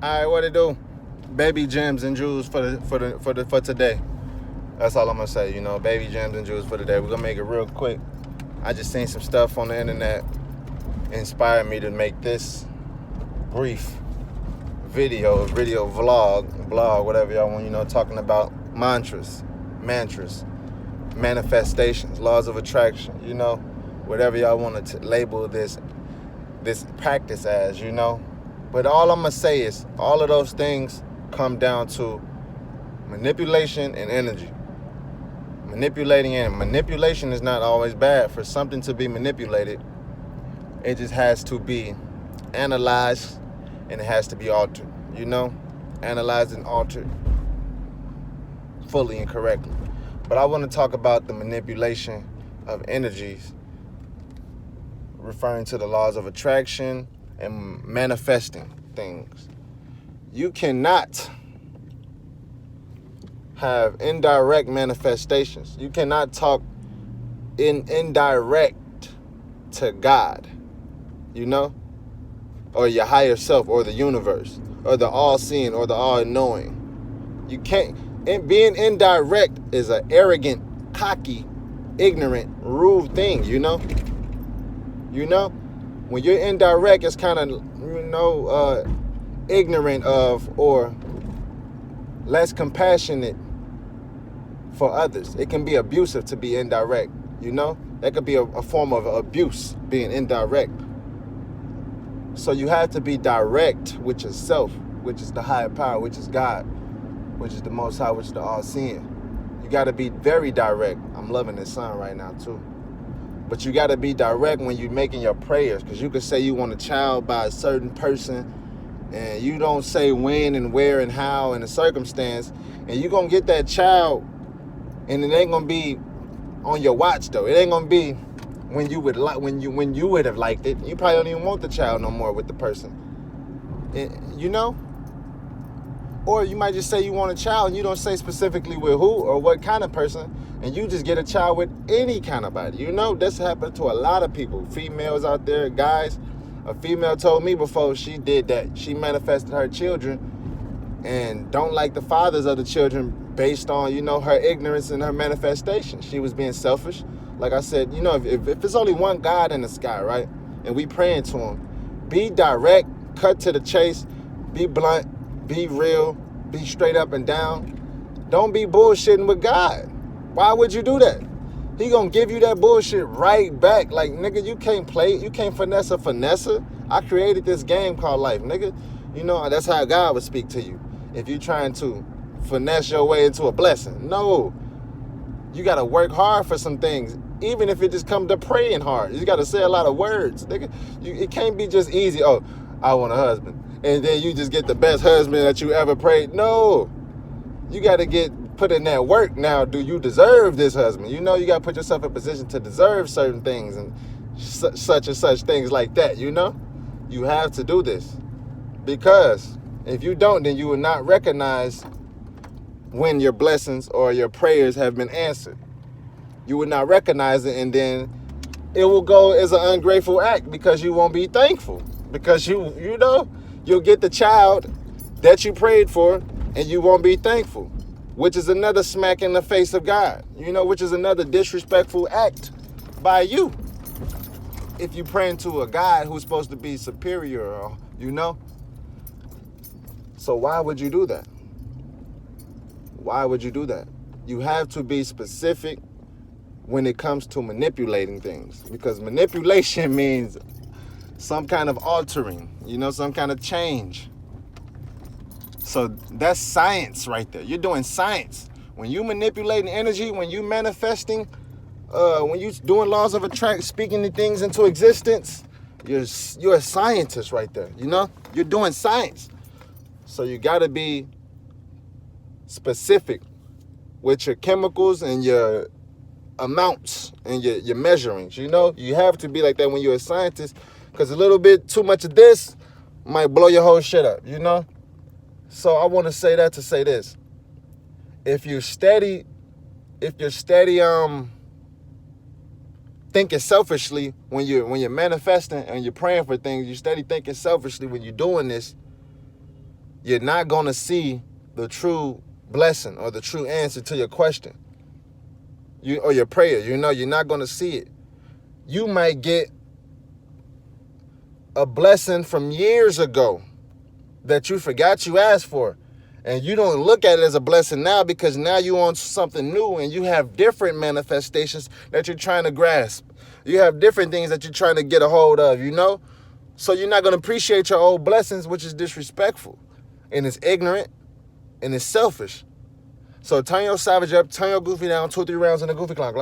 right, what it do? Baby gems and jewels for today. That's all I'm gonna say. Baby gems and jewels for today. We're gonna make it real quick. I just seen some stuff on the internet inspired me to make this brief video vlog, blog, whatever y'all want. Talking about mantras, manifestations, laws of attraction. Whatever y'all want to label this practice as. But all I'm gonna say is all of those things come down to manipulation and energy. Manipulation is not always bad. For something to be manipulated, it just has to be analyzed and it has to be altered. Analyzed and altered fully and correctly. But I want to talk about the manipulation of energies, referring to the laws of attraction and manifesting things. You cannot have indirect manifestations. You cannot talk indirect to God, or your higher self, or the universe, or the all-seeing, or the all-knowing. You can't. And being indirect is an arrogant, cocky, ignorant, rude thing. When you're indirect, it's kind of ignorant of, or less compassionate for others. It can be abusive to be indirect. That could be a form of abuse, being indirect. So you have to be direct with yourself, which is the higher power, which is God, which is the Most High, which is the all-seeing. You got to be very direct. I'm loving this song right now too. But you got to be direct when you're making your prayers, because you could say you want a child by a certain person, and you don't say when and where and how and the circumstance, and you're going to get that child, and it ain't going to be on your watch though. It ain't going to be when you would have liked it. You probably don't even want the child no more with the person. Or you might just say you want a child and you don't say specifically with who or what kind of person, and you just get a child with any kind of body. This happened to a lot of people, females out there, guys. A female told me before she did that. She manifested her children and don't like the fathers of the children based on, her ignorance and her manifestation. She was being selfish. Like I said, if it's only one God in the sky, right, and we praying to him, be direct, cut to the chase, be blunt, be real, be straight up and down. Don't be bullshitting with God. Why would you do that? He gonna give you that bullshit right back. Like, nigga, you can't play it. You can't finesse a finesser. I created this game called life, nigga. That's how God would speak to you. If you're trying to finesse your way into a blessing. No. You gotta work hard for some things. Even if it just comes to praying hard. You gotta say a lot of words, nigga. It can't be just easy. Oh, I want a husband. And then you just get the best husband that you ever prayed. No. You gotta put in that work. Now, do you deserve this husband? You got to put yourself in a position to deserve certain things and such and such things like that. You have to do this, because if you don't, then you will not recognize when your blessings or your prayers have been answered. You will not recognize it, and then it will go as an ungrateful act, because you won't be thankful, because you'll get the child that you prayed for and you won't be thankful, which is another smack in the face of God, which is another disrespectful act by you. If you praying to a God who's supposed to be superior, So why would you do that? Why would you do that? You have to be specific when it comes to manipulating things, because manipulation means some kind of altering, some kind of change. So that's science right there. You're doing science. When you manipulating energy, when you manifesting, when you doing laws of attraction, speaking the things into existence, you're a scientist right there. You're doing science. So you got to be specific with your chemicals and your amounts and your measurings. You have to be like that when you're a scientist, because a little bit too much of this might blow your whole shit up. So I want to say that to say this: if you're steady thinking selfishly when you're manifesting and you're praying for things, you're steady thinking selfishly when you're doing this, you're not going to see the true blessing or the true answer to your question. Or your prayer. You're not going to see it. You might get a blessing from years ago that you forgot you asked for. And you don't look at it as a blessing now because now you on something new and you have different manifestations that you're trying to grasp. You have different things that you're trying to get a hold of, So you're not going to appreciate your old blessings, which is disrespectful. And it's ignorant. And it's selfish. So turn your savage up, turn your goofy down, 2-3 rounds in the goofy clock.